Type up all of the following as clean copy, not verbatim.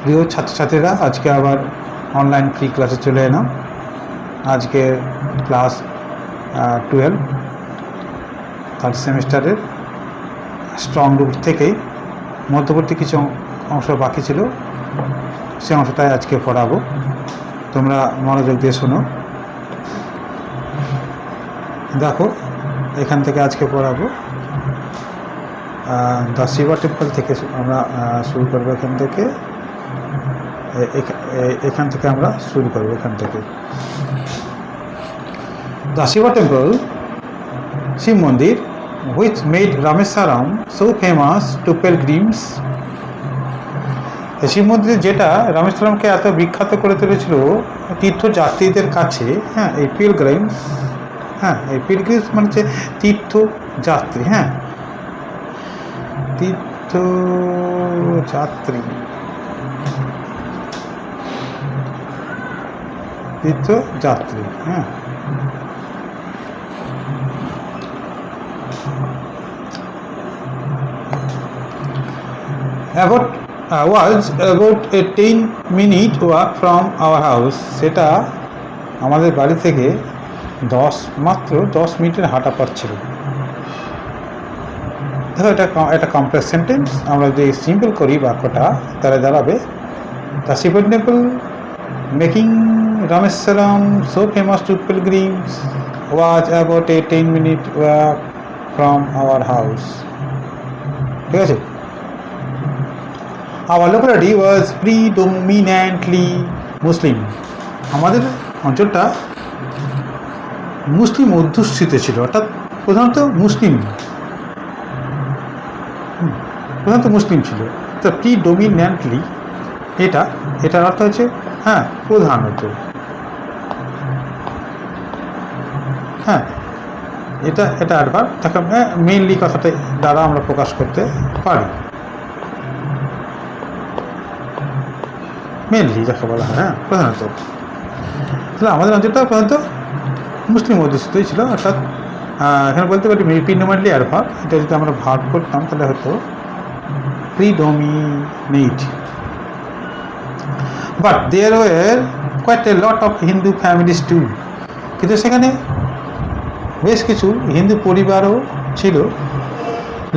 প্রিয় ছাত্রছাত্রীরা, আজকে আবার অনলাইন ফ্রি ক্লাসে চলে এলাম। আজকে ক্লাস 12 থার্ড সেমিস্টারের স্ট্রং রুট থেকেই মধ্যবর্তী কিছু অংশ বাকি ছিল, সে অংশটাই আজকে পড়াবো। তোমরা মনোযোগ দিয়ে শোনো। দেখো, এখান থেকে আজকে পড়াবো দ্য শিবা টেম্পল থেকে আমরা শুরু করবো। এখান থেকে আমরা শুরু করবো। এখান থেকে দ্য শিবা টেম্পল, শিব মন্দির, which made Rameswaram so famous to pilgrims। Shiva মন্দির যেটা রামেশ্বরমকে এত বিখ্যাত করে তুলেছিল তীর্থযাত্রীদের কাছে। হ্যাঁ, এই পিলগ্রিমস, হ্যাঁ এই পিলগ্রিমস মানে হচ্ছে তীর্থযাত্রী। হ্যাঁ, তীর্থযাত্রী, তীর্থযাত্রী। হ্যাঁ, was about a 10-minute walk from our house। সেটা আমাদের বাড়ি থেকে মাত্র 10 মিনিটের হাঁটা পথ ছিল। দেখো, এটা কমপ্লেক্স সেন্টেন্স। আমরা যদি সিম্পল করি বাক্যটা, তাহলে দাঁড়াবে the Shiva temple making Rameswaram so famous to pilgrims was about a 10-minute walk from our house। ঠিক আছে। Our locality was predominantly Muslim। আমাদের অঞ্চলটা মুসলিম অধ্যুষিত ছিল, অর্থাৎ প্রধানত মুসলিম ছিল। তো প্রিডোমিনেন্টলি এটার অর্থ হচ্ছে হ্যাঁ প্রধানত। হ্যাঁ, এটা অ্যাডভার্ব, তাকে মেইনলি কথাটা দ্বারা আমরা প্রকাশ করতে পারি। মেনলি যাকে বলা হয়, হ্যাঁ প্রধানত। তাহলে আমাদের অঞ্চলটা প্রধানত মুসলিম অধ্যুষিতই ছিল, অর্থাৎ এখানে বলতে পারি প্রিডোমিনেন্টলি অ্যাডভার্ব। এটা যদি আমরা ভার্ব করতাম তাহলে হয়তো predominate. But there were quite a lot of Hindu families too. কিন্তু সেখানে বেশ কিছু হিন্দু পরিবারও ছিল,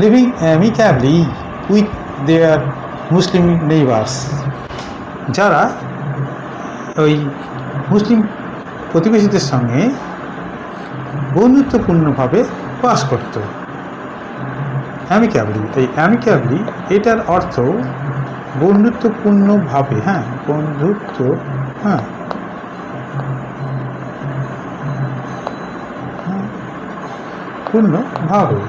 living amicably with their Muslim neighbours, যারা ওই মুসলিম প্রতিবেশীদের সঙ্গে বন্ধুত্বপূর্ণভাবে বাস করত। অ্যামিক্যাবলি, এই অ্যামিক্যাবলি এটার অর্থ বন্ধুত্বপূর্ণভাবে। হ্যাঁ, বন্ধুত্ব, হ্যাঁ পূর্ণভাবে,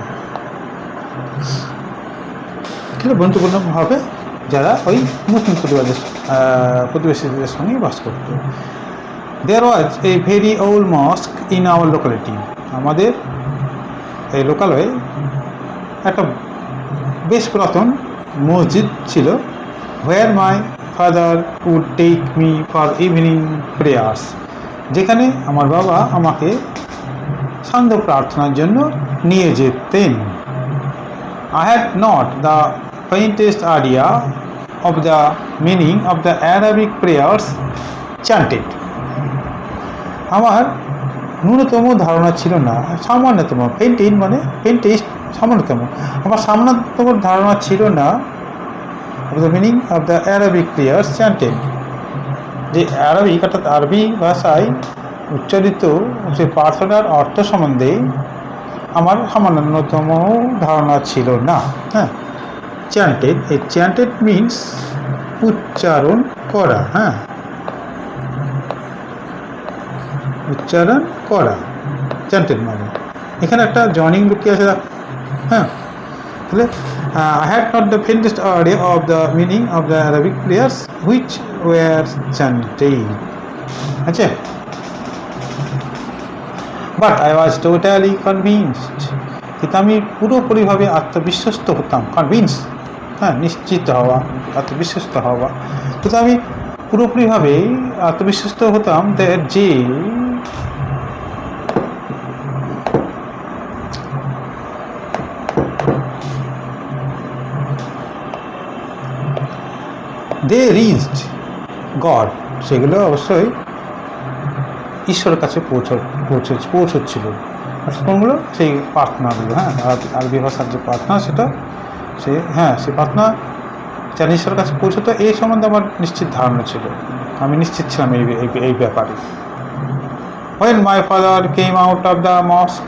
বন্ধুত্বপূর্ণভাবে যারা ওই মুসলিম প্রতিবেশীদের সঙ্গে বাস করত। There was a very old mosque in our locality। আমাদের এই লোকালয়ে একটা বেশ পুরাতন মসজিদ ছিল। Where my father would take me for evening prayers। যেখানে আমার বাবা আমাকে সান্ধ্য প্রার্থনার জন্য নিয়ে যেতেন। I had not the faintest idea of the meaning of the Arabic prayers chanted। আমার ন্যূনতম ধারণা ছিল না, সামান্যতম, ফেন্টেস্ট মানে ফেন্টেস্ট সামান্যতম, আমার সামান্যতম ধারণা ছিল না of the meaning of the Arabic prayers chanted। যে আরবিক অর্থাৎ আরবি ভাষায় উচ্চারিত যে প্রার্থনার অর্থ সম্বন্ধে আমার সামান্যতম ধারণা ছিল না। হ্যাঁ, চ্যান্টেড, এই চ্যান্টেড মিনস উচ্চারণ করা। হ্যাঁ, উচ্চারণ করা, চ্যান্টেড মানে। এখানে একটা জয়নিং লুকিয়ে আছে। হ্যাঁ, তাহলে I had not the faintest idea of the meaning of the Arabic prayers which were chanted। আচ্ছা, but I was totally convinced। কিন্তু আমি পুরোপুরিভাবে আত্মবিশ্বস্ত হতাম। কনভিন্স, হ্যাঁ নিশ্চিত হওয়া, আত্মবিশ্বস্ত হওয়া। কিন্তু আমি পুরোপুরিভাবে আত্মবিশ্বস্ত হতাম যে দে রিচড গড, সেগুলো অবশ্যই ঈশ্বরের কাছে পৌঁছচ্ছিল। কোনগুলো? সেই প্রার্থনাগুলো, হ্যাঁ, আরবি ভাষার যে প্রার্থনা সেটা সে প্রার্থনা যেন ঈশ্বরের কাছে পৌঁছতো, এই সম্বন্ধে আমার নিশ্চিত ধারণা ছিল, আমি নিশ্চিত ছিলাম এই ব্যাপারে। When my father came out of the mosque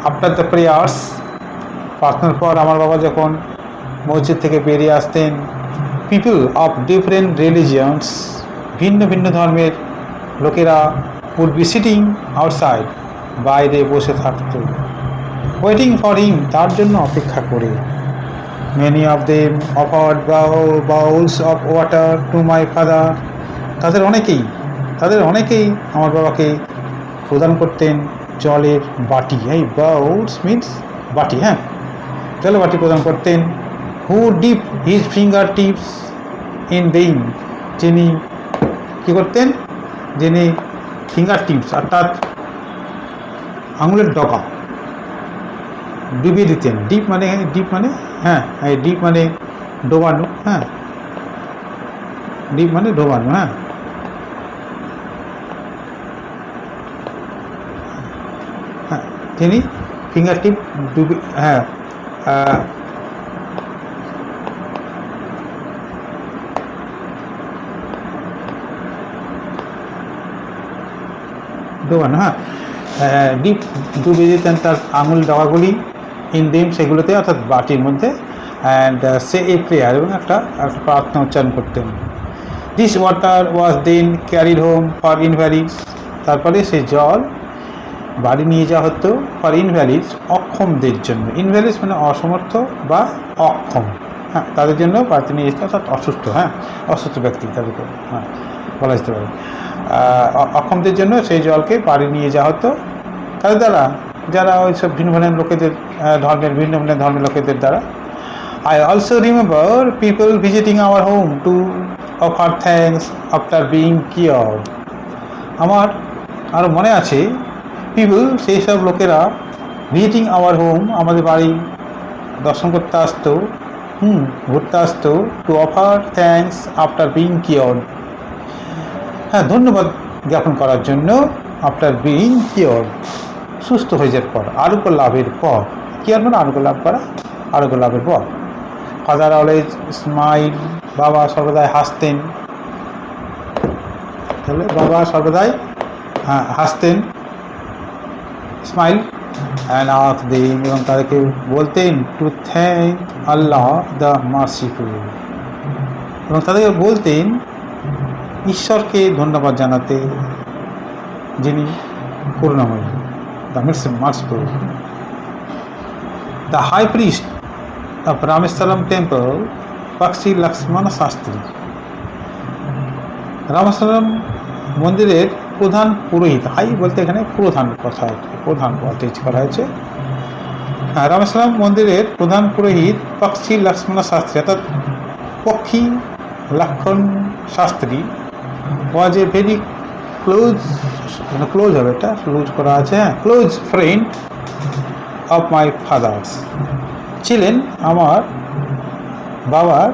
after the prayers, প্রার্থনার পর আমার বাবা যখন মসজিদ থেকে বেরিয়ে আসতেন, পিপল অফ ডিফারেন্ট রিলিজিয়ন্স, ভিন্ন ভিন্ন ধর্মের লোকেরা would be sitting outside, বাইরে বসে থাকত, ওয়েটিং ফর হিম, তার জন্য অপেক্ষা করে। Many of them offered bowls of water to my father, তাদের অনেকেই আমার বাবাকে প্রদান করতেন জলের বাটি, এই বাউলস মিন্স বাটি, হ্যাঁ, জলের বাটি প্রদান করতেন। Who dip his fingertips in them, যিনি কী করতেন, যিনি ফিঙ্গার টিপস অর্থাৎ আঙুলের ডগা ডুবিয়ে দিতেন। ডিপ মানে হ্যাঁ, ডিপ মানে ডোবানো, হ্যাঁ, ডিপ মানে ডোবানো, হ্যাঁ, হ্যাঁ, তিনি ফিঙ্গার টিপ ডুবি, হ্যাঁ, ডোবানো, হ্যাঁ, ডিপ ডুবিয়ে দিতেন তার আঙুল ডগাগুলি, ইন দিম, সেগুলোতে অর্থাৎ বাটির মধ্যে, অ্যান্ড সে এ প্রেয়ার, এবং একটা প্রার্থনা উচ্চারণ করতেন। This water was then carried home for invalids, তারপরে সেই জল বাড়ি নিয়ে যাওয়া হতো ফর ইনভ্যালিডস, অক্ষমদের জন্য। ইনভ্যালিডস মানে অসমর্থ বা অক্ষম, হ্যাঁ, তাদের জন্য বাড়িতে নিয়ে যেতে, অর্থাৎ অসুস্থ, হ্যাঁ, অসুস্থ ব্যক্তি তাদেরকে, হ্যাঁ, বলা যেতে পারে। অক্ষমদের জন্য সেই জলকে বাড়ি নিয়ে যাওয়া হতো তাদের দ্বারা, যারা ওই সব ভিন্ন ভিন্ন লোকেদের ভিন্ন ভিন্ন ধর্মের লোকেদের দ্বারা। I also remember people visiting our home to offer thanks after being cured. আমার আরও মনে আছে, পিপল, সেই সব লোকেরা, ভিজিটিং আওয়ার হোম, আমাদের বাড়ি দর্শন করতে আসতো, ঘুরতে আসতো, to offer thanks after being cured, হ্যাঁ, ধন্যবাদ জ্ঞাপন করার জন্য, আফটার বিং কিওর্ড, সুস্থ হয়ে যাওয়ার পর, আরোগ্য লাভের পর। কিওর মানে আরোগ্য লাভ করা, আরোগ্য লাভের পর। ফাদার অলওয়েজ স্মাইল, বাবা সর্বদাই হাসতেন, তাহলে বাবা সর্বদাই হাসতেন, স্মাইল, অ্যান্ড আস্ক দেম, এবং তাদেরকে বলতেন to thank Allah the merciful, এবং তাদেরকে বলতেন ঈশ্বরকে ধন্যবাদ জানাতে, যিনি করুণাময়ী, the merciful. The high priest of Rameswaram temple, Pakshi Lakshmana Sastry, Rameswaram মন্দিরের প্রধান পুরোহিত, হাই বলতে এখানে প্রধান কথা, প্রধান কথা করা হয়েছে। রামেশ্বরম মন্দিরের প্রধান পুরোহিত পাক্ষী লক্ষ্মণ শাস্ত্রী, অর্থাৎ পক্ষী লক্ষণ শাস্ত্রী, ওয়াজ এ ভেরি ক্লোজ হবে, এটা ক্লোজ করা আছে, হ্যাঁ, close friend of my father's, ছিলেন আমার বাবার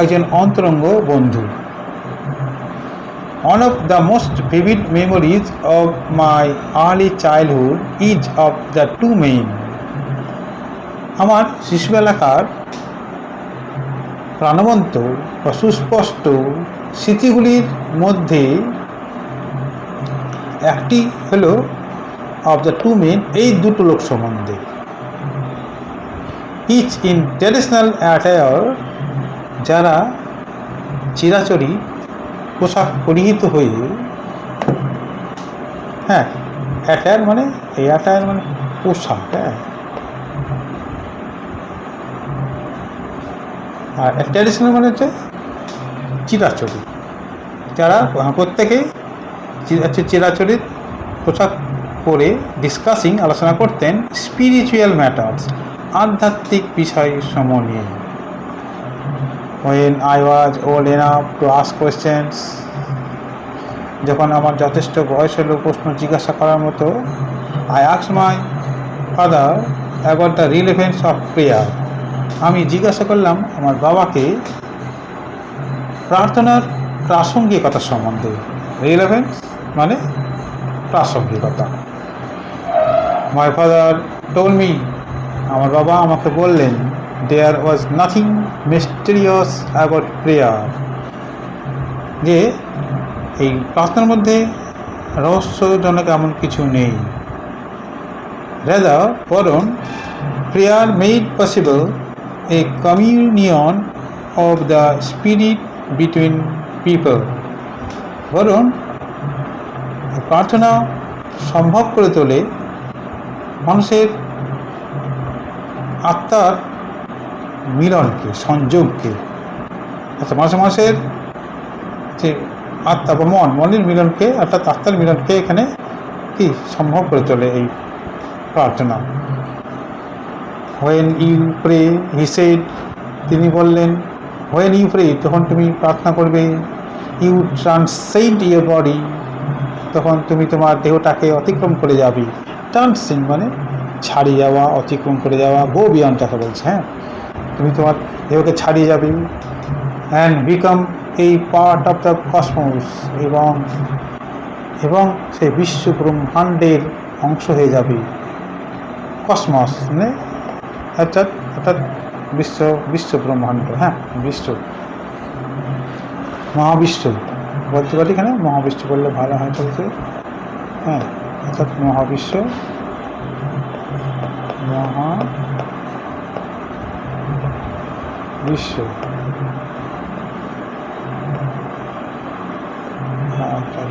একজন অন্তরঙ্গ বন্ধু। One of the most vivid memories of my early childhood is of the two men. আমার শিশুবেলাকার প্রাণবন্ত বা সুস্পষ্ট স্মৃতিগুলির মধ্যে একটি হলো অফ দ্য টু মেন, এই দুটো লোক সম্বন্ধে। ইচ ইন ট্র্যাডিশনাল অ্যাটায়ার, যারা চিরাচরি পোশাক পরিহিত হয়ে, হ্যাঁ, অ্যাটায়ার মানে পোশাক, হ্যাঁ, আর ট্র্যাডিশনাল মানে হচ্ছে চিরাচরি, যারা প্রত্যেকেই চিরাচরিত পোশাক পরে ডিসকাসিং, আলোচনা করতেন স্পিরিচুয়াল ম্যাটার্স, আধ্যাত্মিক বিষয় সমূহ নিয়ে। When I was old enough to ask questions, যখন আমার যথেষ্ট বয়স হলো প্রশ্ন জিজ্ঞাসা করার মতো, I asked my father about the relevance of prayer. আমি জিজ্ঞাসা করলাম আমার বাবাকে প্রার্থনার প্রাসঙ্গিকতা সম্বন্ধে। রিলেভেন্স মানে প্রাসঙ্গিকতা। মাই ফাদার টোল মি, আমার বাবা আমাকে বললেন, there was nothing mysterious about prayer, যে এই প্রার্থনার মধ্যে রহস্যজনক এমন কিছু নেই। রাদার বরং prayer made possible A communion of the spirit between people, বরং প্রার্থনা সম্ভব করে তোলে মানুষের আত্মার মিলনকে, সংযোগকে। আচ্ছা, মানুষের যে আত্মা বা মনের মিলনকে, অর্থাৎ আত্মার মিলনকে এখানে কি সম্ভব করে তোলে এই প্রার্থনা। When you pray, he said, তিনি বললেন, হোয়েন ইউ প্রে, তখন তুমি প্রার্থনা করবে, ইউ ট্রান্সেন্ড ইউর বডি, তখন তুমি তোমার দেহটাকে অতিক্রম করে যাবে। ট্রান্সেন্ড মানে ছাড়িয়ে যাওয়া, অতিক্রম করে যাওয়া, গো বিয়ন্ড যাকে বলছে। হ্যাঁ, তুমি তোমার দেহকে ছাড়িয়ে যাবে, অ্যান্ড বিকাম এই পার্ট অফ দ্য কসমস, এবং সেই বিশ্ব ব্রহ্মাণ্ডের অংশ হয়ে যাবে। কসমস মানে অর্থাৎ বিশ্ব ব্রহ্মাণ্ড। হ্যাঁ, বিশ্ব, মহাবিশ্ব বলতে পারি, এখানে মহাবিশ্ব বললে ভালো হয় চলছে। হ্যাঁ, অর্থাৎ মহাবিশ্ব,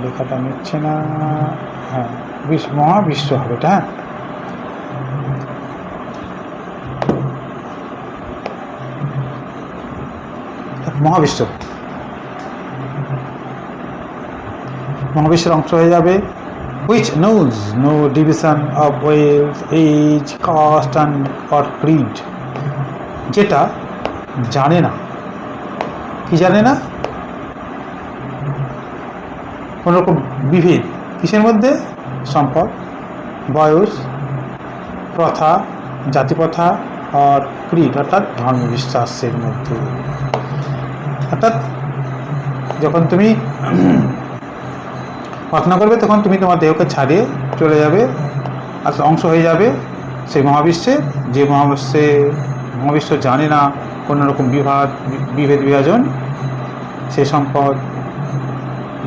লেখাটা নিচ্ছে না। হ্যাঁ, মহাবিশ্ব হবে এটা। হ্যাঁ, মহাবিশ্বের অংশ হয়ে যাবে। which knows no division of wealth, age, caste and or creed, যেটা জানে না, কি জানে না, কোনো রকম বিভেদ কিসের মধ্যে, সম্পদ, বয়স, প্রথা, জাতিপ্রথা আর ক্রিড অর্থাৎ ধর্মবিশ্বাসের মধ্যে। অর্থাৎ যখন তুমি প্রার্থনা করবে তখন তুমি তোমার দেহকে ছাড়িয়ে চলে যাবে, আর অংশ হয়ে যাবে সেই মহাবিশ্বে, যে মহাবিশ্ব জানে না কোনো রকম বিভেদ বিভাজন, সে সম্পদ,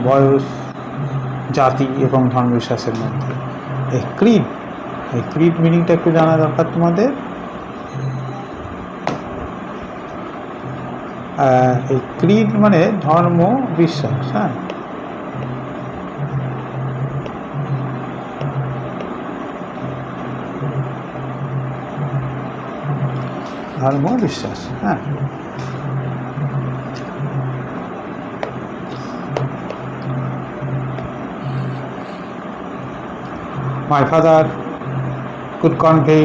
বয়স, জাতি এবং ধর্মবিশ্বাসের মধ্যে। এই ক্রিড মিনিংটা একটু জানা দরকার তোমাদের। এই ক্রিড মানে ধর্ম বিশ্বাস। হ্যাঁ, ধর্ম বিশ্বাস। হ্যাঁ, my father could convey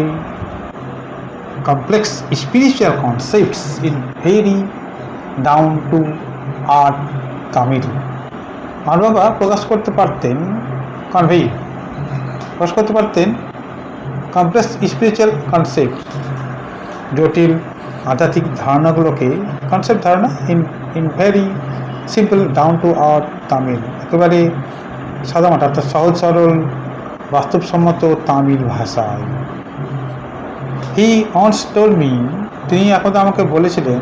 complex spiritual concepts in very down to earth Tamil. আমার বাবা প্রকাশ করতে পারতেন কমপ্লেক্স স্পিরিচুয়াল কনসেপ্ট, জটিল আধ্যাত্মিক ধারণাগুলোকে, কনসেপ্ট ধারণা in very simple down to earth Tamil, একেবারে সাধারণত অর্থাৎ সহজ সরল বাস্তবসম্মত তামিল ভাষায়। হি অনস টোল্ড মি, তিনি একদা আমাকে বলেছিলেন,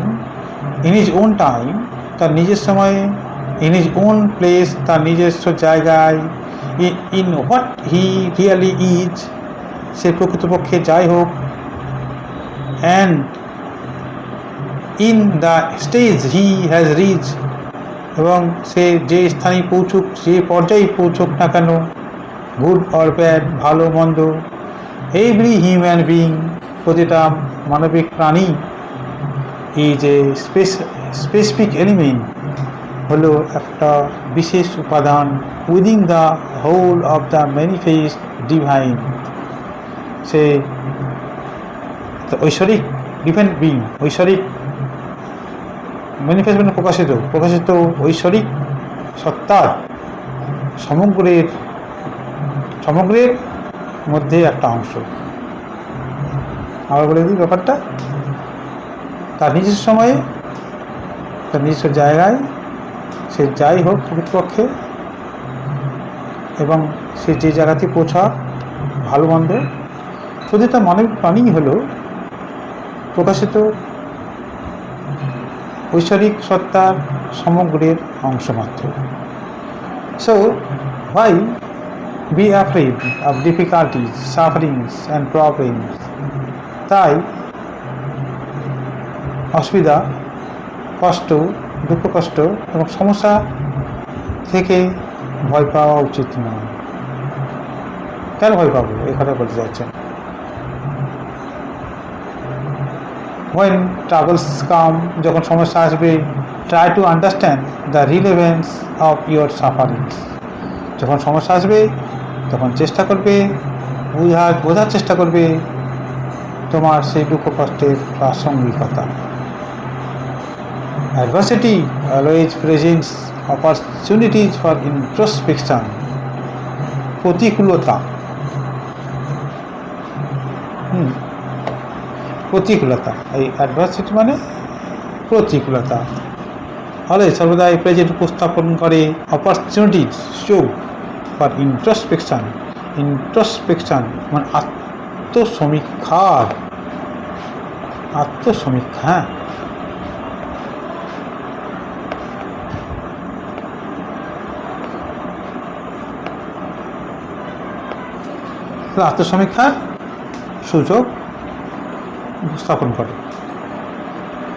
ইন হিজ ওন টাইম, তার নিজের সময়ে, ইন হিজ ওন প্লেস, তার নিজস্ব জায়গায়, in what he really is, সে প্রকৃতপক্ষে যাই হোক, and in the stage he has reach, এবং সে যে স্থানে পৌঁছুক, যে পর্যায়ে পৌঁছুক না কেন, গুড অর ব্যাড, ভালো মন্দ, এভরি হিউম্যান বিইং, প্রতিটা মানবিক প্রাণী, ইজ এ স্পেসিফিক এলিমেন্ট, হলো একটা বিশেষ উপাদান, within the whole of the manifest divine, সে ঐশ্বরিক ডিভাইন বিং, ঐশ্বরিক ম্যানিফেস্ট মানে প্রকাশিত ঐশ্বরিক সত্তার সমগ্রের মধ্যে একটা অংশ। আবার বলে দিই ব্যাপারটা, তার নিজস্ব সময়ে তার নিজস্ব জায়গায় সে যাই হোক প্রকৃতপক্ষে, এবং সে যে জায়গাতে পৌঁছা ভালো মন্দ শুধু তার মানবিক প্রাণী হলো প্রকাশিত ঐশ্বরিক সত্তার সমগ্রের অংশ মাত্র। So why be afraid of difficulties, sufferings and problems? তাই অসুবিধা, কষ্ট, দুঃখ কষ্ট এবং সমস্যা থেকে ভয় পাওয়া উচিত নয়। কেন ভয় পাবো এই কথা বলতে চাচ্ছেন? When troubles come, যখন সমস্যা আসবে, try to understand the relevance of your sufferings. যখন সমস্যা আসবে তখন চেষ্টা করবে বোঝার চেষ্টা করবে তোমার সেই দুঃখ কষ্টের প্রাসঙ্গিকতা। Adversity always presents opportunities for introspection. প্রতিকূলতা, প্রতিকূলতা, এই অ্যাডভার্সিটি মানে প্রতিকূলতা, ফলে সর্বদাই প্রেজেন্ট উপস্থাপন করে অপরচুনিটিজ, সুযোগ ফর ইন্ট্রোস্পেকশন। ইন্ট্রোস্পেকশন মানে আত্মসমীক্ষা। আত্মসমীক্ষার সুযোগ উপস্থাপন করে।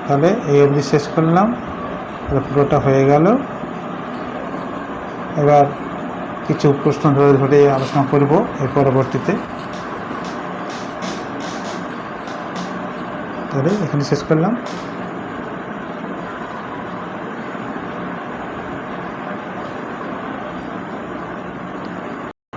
তাহলে এই অবধি শেষ করলাম, পুরোটা হয়ে গেল। এবার কিছু প্রশ্ন ধরে ধরে আলোচনা করব এর পরবর্তীতে। তাহলে এখানে শেষ করলাম।